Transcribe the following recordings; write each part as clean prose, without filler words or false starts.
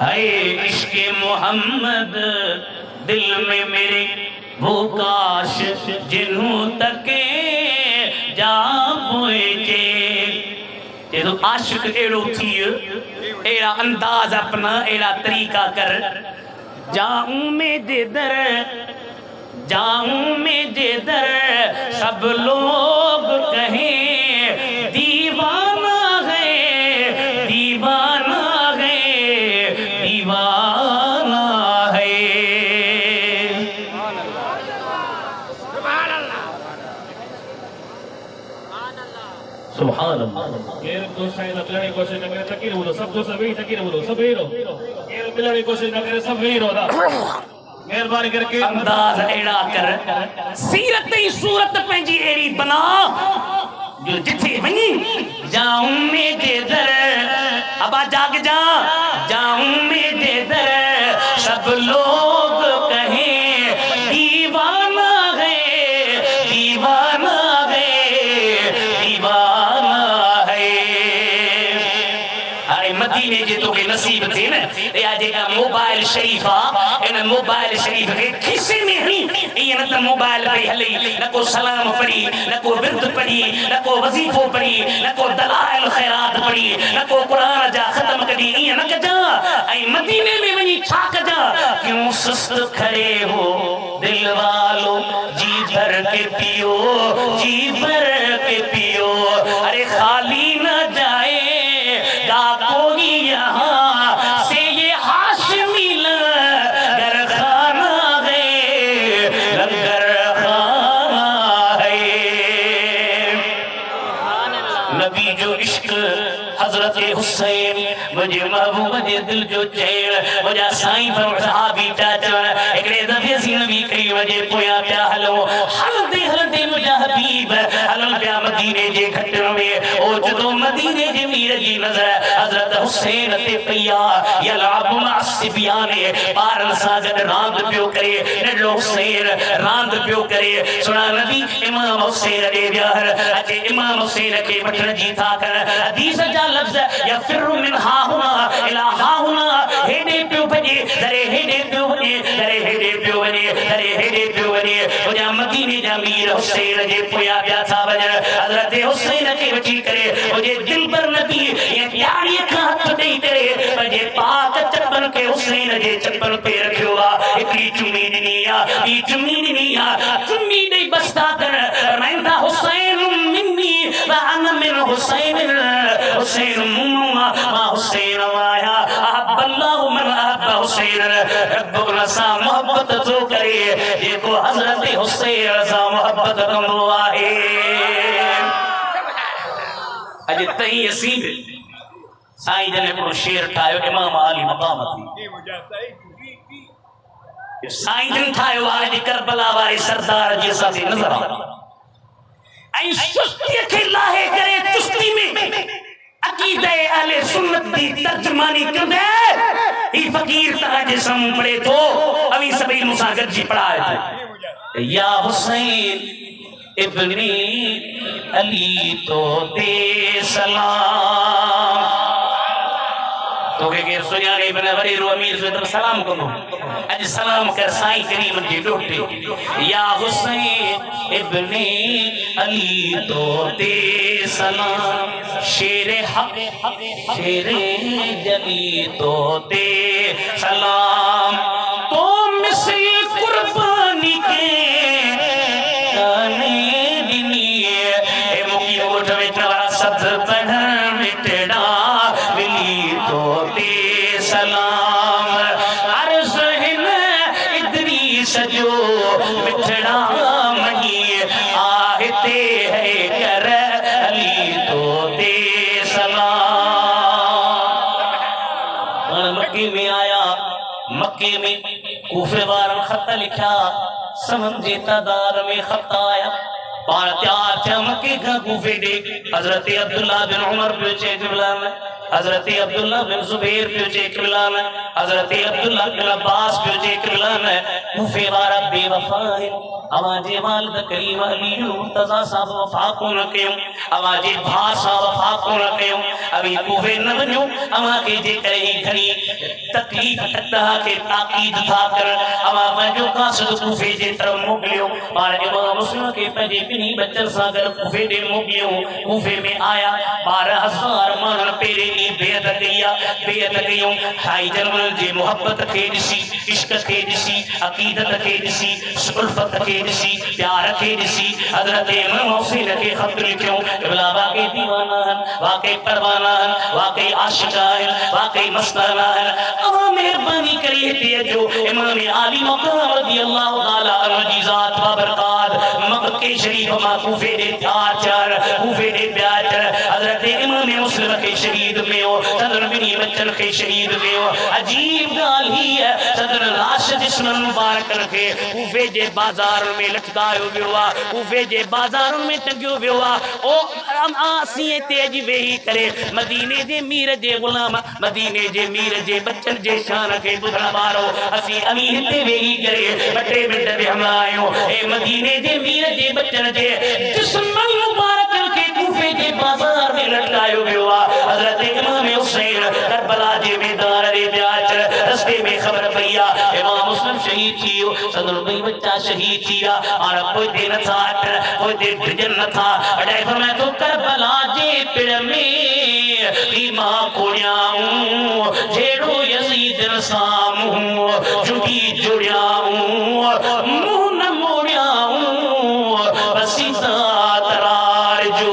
ہے عشق محمد دل میں میرے وہ کاش جنہوں تک جا پہنچے یہ تو عاشق ایڑو تھی ایڑا انداز اپنا ایڑا طریقہ کر جاؤں میں جدھر سب لوگ کہیں دیوانہ ہے دیوانہ ہے دیوانہ ہے سبحان اللہ یہ دوست ہیں ملنے کی کوشش نہ کرے تکیر بولو سب دوست بھی تکیر بولو سب ہیرو یہ ملنے کی کوشش نہ کرے سب ہیرو دا مہربانی کر کے انداز ایڑا کر سیرت ہی صورت پہنجی ایڑی بنا جو جتھے بنی جاؤں میں جدھر ابا جاگ جا جاؤں میں جدھر سب لوگ کہیں دیوانہ ہے دیوانہ ہے دیوانہ ہے ارے مدینے جے تو کے نصیب تھے نا یا جے کا موبائل شریفہ ان موبائل شریف کے کسی میں ہی یہ نہ تو موبائل پہ ہلی نہ کو سلام پڑھی نہ کو ورد پڑھی نہ کو وظیفو پڑھی نہ کو دلائل خیرات پڑھی نہ کو قرآن جا ختم کری یہ نہ کجا اے مدینے میں ونی چھا کجا کیوں سست کھڑے ہو دل والو جی بھر کے پیو جی بھر کے پیو ارے خالی نہ جائے گا کوئی یہاں سے یہ ہاشمی لنگر خانہ ہے لنگر خانہ ہے نبی جو عشق حضرت حسین مجھے محبوب مجھے دل جو چیر مجھے سائیں پر صحابی چاچر اکڑے دفعہ سی نبی کریم مجھے پویا پیا حلو حل دے مجھے حبیب حلل پیا مدینے جے گھٹر میں او جدو مدینے جے میر جی نظر حضرت حسین تے پیا یلعب مع السبیان بارن ساجد راند پیو کرے نڈو حسین راند پیو کرے سنا نبی امام حسین دے بیار اچھے امام حسین کے بٹھر جی تھا کر حدیث جا لفظ یفر من ہا ہونا الہ ہا ہونا ہیڈے پیو بجے درے ہیڈے پیو بجے درے ہیڈے پیو بجے درے ہیڈے پیو بجے وجہ مدینے جا میر حسین جے پویا بیا تھا بجر حضرت حسین کے بچی کرے وجہ دل پر نبی یہ پیاری کھات دے کرے وجہ پاک چپن کے حسین جے چپن پہ رکھوا اکلی چمی دنیا ای چمی دنیا چمی دے بستا کر رہندا حسین منی وعن من حسین حسین مما ما حسین وایا احب اللہ من احب حسین رب رسا محبت تو کرے یہ کو حضرت حسین رسا محبت کمرو آئے اجھے تہی یسید سائیں جنے کو شیر ٹھائیو امام علی مقام تھی سائیں جن ٹھائیو آج کربلا والے سردار جیسا سے نظر آئے این سستی کے لاہے کرے چستی میں عقیدہ اہل سنت دی ترجمانی کیوں دے ہی فقیر تہا جسم پڑے تو ابھی سبیل مساگر جی پڑھائے تھے یا حسین ابن علی تو دے سلام تو کہ سنیانے ابن غریر و امیر سے سلام کرو اج سلام کر سائیں کریم جی ڈوٹے یا حسین ابن علی تو دے سلام شیر حق شیر جلی تو دے سلام تو مثل قربانی کے کانے دنی اے مکی اٹھ ویٹا صد پڑھن مٹڑا ملی تو دے سلام عرض ہن ادریس جو مٹڑا مہی آہتے ہے کر علی تو دے سلام مکی میں آیا مکی میں کوفے بارن خط لکھا سمجھے تدار میں خط آیا پار تیار چمکی کا کوفے دیکھ حضرت عبداللہ بن عمر پیچھے جبلا میں حضرت عبداللہ بن زبیر پیوچے قبلان حضرت عبداللہ بن عباس پیوچے قبلان کوفے وارا بے وفائے آواجے والد کریم علی مرتضی صاحب وفا کو نہ کیوں آواجے بھا صاحب وفا کو نہ کیوں ابھی کوفے نہ بنیوں اما کے جے کرے ہی گھڑی تکلیف تکتا کے تاقید تھا کر اما پنجو قاصد کوفے جے طرف موکلیوں اور امام مسلم کے پنجے پنی بچن ساگر کوفے دے موکلیوں کوفے میں آیا 12,000 مان پیرے کی بیعت کیوں ہائی جرمن جے محبت کے دسی عشق کے دسی عقیدت کے دسی الفت کے دسی پیار کے دسی حضرت امام حسین کے خط لکھوں قبلہ واقعی دیوانہ ہیں واقعی پروانہ ہیں واقعی عاشقہ ہیں واقعی مستانہ ہیں اما مہربانی کریے تیہ جو امام عالی مقام رضی اللہ تعالیٰ عنہ جی ذات وبرکات مکہ شریف ما کوفے دے پیار چار کوفے دے پیار چار حضرت امام مسلم کے شہید میں ہو صدر بنی بچن کے شہید میں ہو عجیب گال ہی ہے صدر لاش جسم مبارک رکھے کوفے جے بازار میں لٹکایو بیوا کوفے جے بازار میں ٹنگیو بیوا او آسیے تیجی وہی کرے مدینے جے میر جے غلام مدینے جے میر جے بچن جے شان کے بدھنا بارو اسی امین تے وہی کرے بٹے منٹ بھی ہم آئیوں اے مدینے جے میر جے بچن جے جسم مبارک کے کوفے جے بازار میں لٹکایو بیوا حضرت امام حسین کربلا جے میدان دے بیاچ رستے میں خبر پیا امام مسلم شہید تھیو صدر بھئی بچہ شہید تھیا اور کوئی دے نہ تھا کوئی دے بھجن نہ تھا اڑائی فرمائے تو کربلا جے پڑ میں قیمہ کوڑیاں جھیڑو یزید رسام جھوٹی جوڑیاں منہ نہ موڑیاں بسی ذات رار جو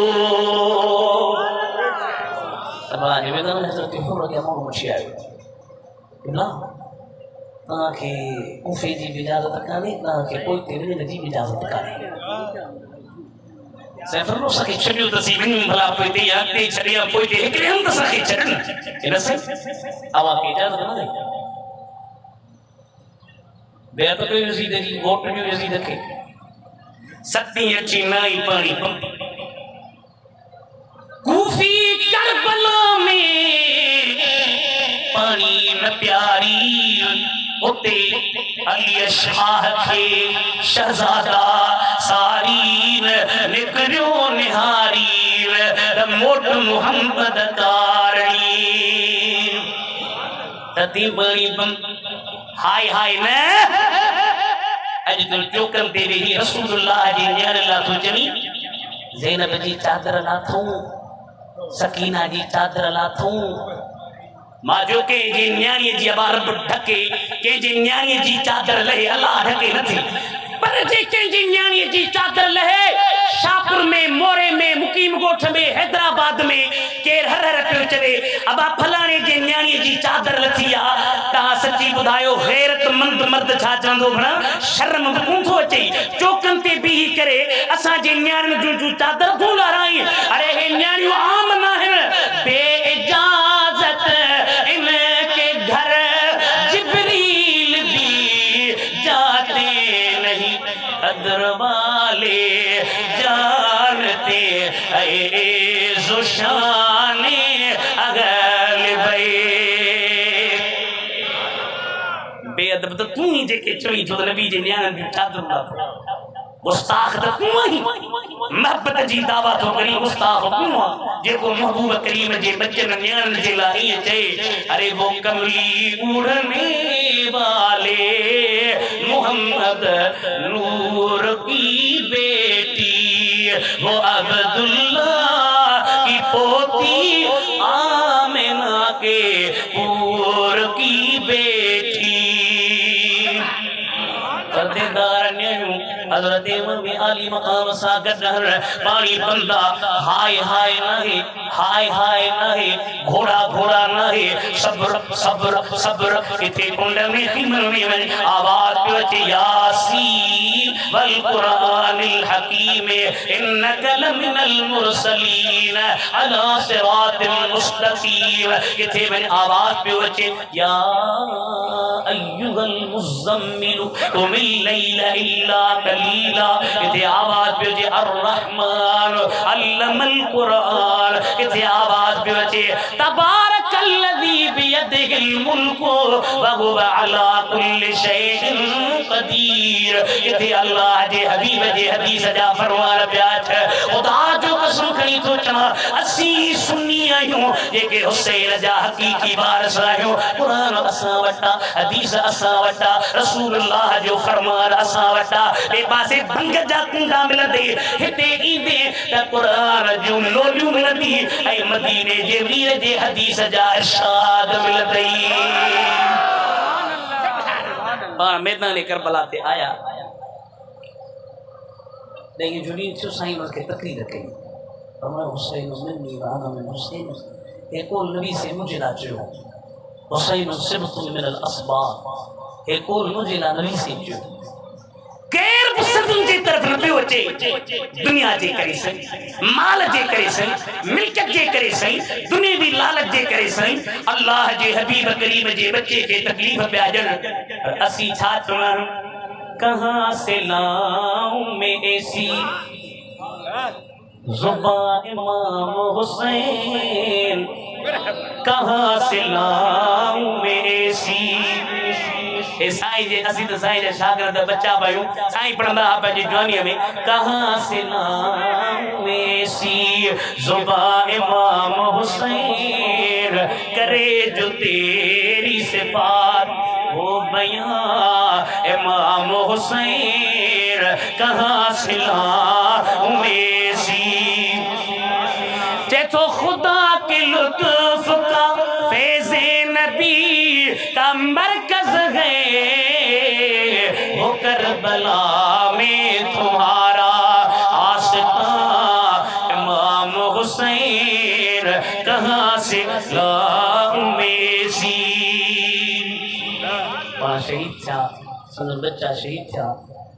کربلا جے میدان حضرت حمر کے امام مچھی آئے اللہ تاکہ کوفے جی اجازت کانے تاکہ کوئی تیرے نجیب اجازت کانے سیفر رو سکے چھڑیو تصیبین بھلا کوئی تے یا تے چھڑیا کوئی تے ہکرے ہم تساکے چھڑن انہا سے آوہ کی اجازت نہ دے بیعت کو یزید جی ووٹ جو یزید کے سکتی اچھی نائی پانی کوفی کربلا میں پانی نہ پیاری ہوتے علی شاہ کے شہزادہ سارین نکریوں نہاری موٹ محمد کارنی تتی بڑی بم ہائی ہائی میں اجدل چوکن دے رہی رسول اللہ جی نیار اللہ تو جمی زینب جی چادر لا تھوں سکینہ جی چادر لا تھوں ماں جو کہ جی نیانی جی ابار ڈھکے کہ جی نیانی جی چادر لہے اللہ ڈھکے نہ تھی پر جی کہ جی نیانی جی چادر لہے شاپور میں مورے میں مقیم گوٹھ میں حیدرآباد میں کیر ہر ہر پیو چلے ابا پھلانے جی نیانی جی چادر لتھیا تہا سچی بدھایو غیرت مند مرد چھا چاندو بھنا شرم بکون تھو اچھی چوکن تے بھی ہی کرے اسا جی نیانی جو چادر دھولا رائیں ارے ہے نیانیو عام نہ ہے بے اجازت ان کے گھر جبریل بھی جاتے نہیں قدر والے جانتے اے زشان اگل بے ادب تو تم ہی جے کے چوئی جو نبی جے نیان دی چادر اللہ گستاخ تو کیوں ہی محبت جی دعویٰ تو کری گستاخ کیوں جے کو محبوب کریم جے بچن نیان جے لائی چاہے ارے وہ کملی اڑنے والے محمد نور کی بیٹی وہ عبداللہ کی پوتی آمنہ کے پور کی بیٹی پردیدار نیو حضرت امام علی مقام ساگر نہر پانی بندہ ہائے ہائے نہیں ہائے ہائے نہیں گھوڑا گھوڑا نہیں صبر صبر صبر اتے کنڈ میں خمر میں آواز پیوچے یاسین والقرآن الحکیم انکا لمن المرسلین علی صراط مستقیم اتے میں آواز پیوچے یا ایوہ المزمل قم اللیل الا قلیلا اتے آواز پیوچے الرحمن علم القرآن اتے آواز پیوچے تبارک الذي بيده الملك وهو على كل شيء قدیر. کہ اللہ جے حبیب جے حدیث جا فرمان بیات خدا جو قسم کھڑی تو چنا اسی سنی آئیوں جے کہ حسین جا حقیقی بارس آئیوں قرآن اساں وٹا حدیث اساں وٹا رسول اللہ جو فرمان اساں وٹا لے پاسے بنگ جا کنڈا ملدے ہتے ایندے تا قرآن جو لولیوں ملدی اے مدینے جے ویر جے حدیث جا ارشاد ملدی. میدان کربلا تے آیا لیکن جنین تھیو سائیں مل کے تقریر کئی فرمایا حسین منی وانا من حسین ایکول نبی سے مجھے لا جو حسین سبت من الاسباط ایکول مجھے لا نبی سے جو غیر بسدن جی طرف نبی وچے دنیا جے کرے سائیں مال جے کرے سائیں ملکت جے کرے سائیں دنیاوی لالچ جے کرے سائیں اللہ جے حبیب کریم جے بچے کے تکلیف پہ آجن اسی چھاتنا کہاں سے لاؤں میں ایسی زبان امام حسین کہاں سے لاؤں میں ایسی. سائیں جے اسی تو سائیں جے شاگرد بچہ بھائیوں سائیں پڑھندا آپ جی جوانی میں کہاں سے نام ایسی زبان امام حسین کرے جو تیری صفات وہ بیان امام حسین کہاں سے نام ایسی. چے تو خدا کے لطف کا فیض نبی کا مرکز ہے وہ کربلا میں تمہارا آستان امام حسین کہاں سے لاؤں میں سی. وہاں شہید تھا سنن بچہ شہید تھا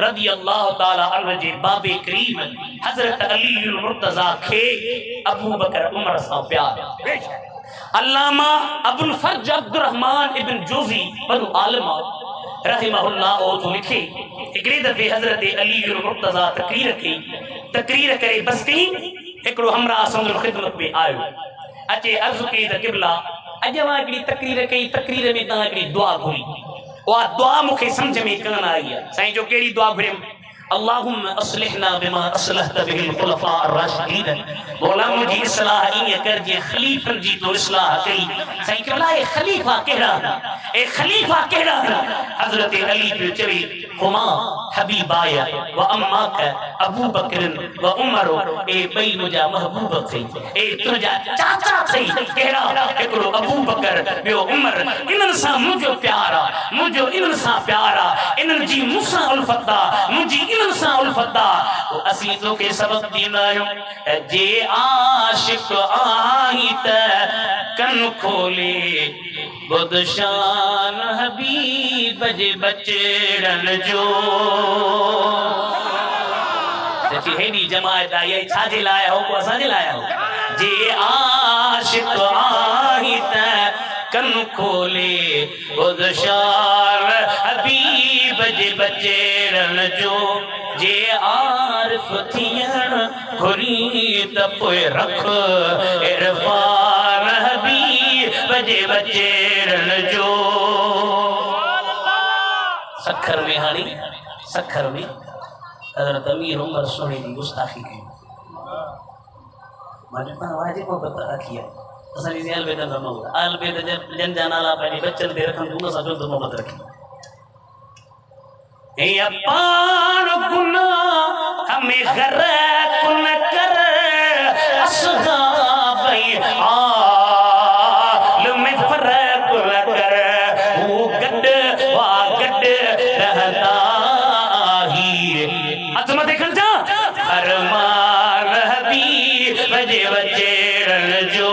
رضی اللہ تعالی عنہ جے باب کریم حضرت علی المرتضی کھے ابو بکر عمر سا پیار. علامہ ابو الفرج عبد الرحمن ابن جوزی بنو عالمہ رحمہ اللہ او تو لکھے ایکڑے دفعے حضرت علی المرتضی تقریر کرے بس کہیں ایکڑو ہمراہ سندر خدمت میں آئے اچھے عرض کے دا قبلہ اجا وہاں ایکڑی تقریر میں تاں ایکڑی دعا گھری وہ دعا مکھے سمجھ میں کان آئی ہے سائیں جو کیڑی دعا گھریم اللہم اصلحنا بما اصلحت به الخلفاء الراشدین. مولا مجھے اصلاح این کر جے خلیفہ جی تو اصلاح کئی سائیں کہ بلا اے خلیفہ کہڑا حضرت علی پہ چوی ہما حبیب آیا و اماک ابو بکر و عمر اے بئی مجھا محبوب تھی اے تجھا چاچا تھی کہڑا ایکڑو ابو بکر بیو عمر انن سا مجھو پیارا انن جی مسا الفتا مجھے انن سا الفتا تو اسی تو کے سبق دینا ہے جے عاشق آئیت کن کھولے بدشان حبیب جے بچڑن جو. سچی ہیڈی جماعت آئی چھاجے لایا ہو کو اساں جے لایا ہو جے عاشق آئیت کن کھولے بدشان حبیب جے بچڑن جو. جے عارف تھین گھری تپوئے رکھ عرفان حبیب جے بچڑن جو. سکھر میں ہانی سکھر میں حضرت امیر عمر سونے کی گستاخی کی مجھتا واجب محبت رکھیا اصلی سے اہل بیت اہل بیت جن جانالا پہنی بچن دے رکھن دونوں سا جو محبت رکھی. اے اپان گناہ ہمیں غرق نہ کر اصحاب عالم میں فرق نہ کر وہ گڈ رہتا ہی عظمت دیکھن جا فرمان حبیب بجے بچڑن جو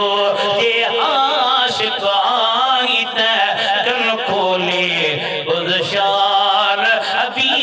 یہ عاشق آئیت کن کھولے بدشان حبیب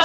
2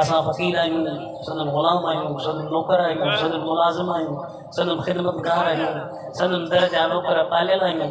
اساں فقیر آیوں سندن غلام آیوں سندن نوکر آیوں سندن ملازم آیوں سندن خدمتگار آیوں سندن درجہ نوکر پالل آیوں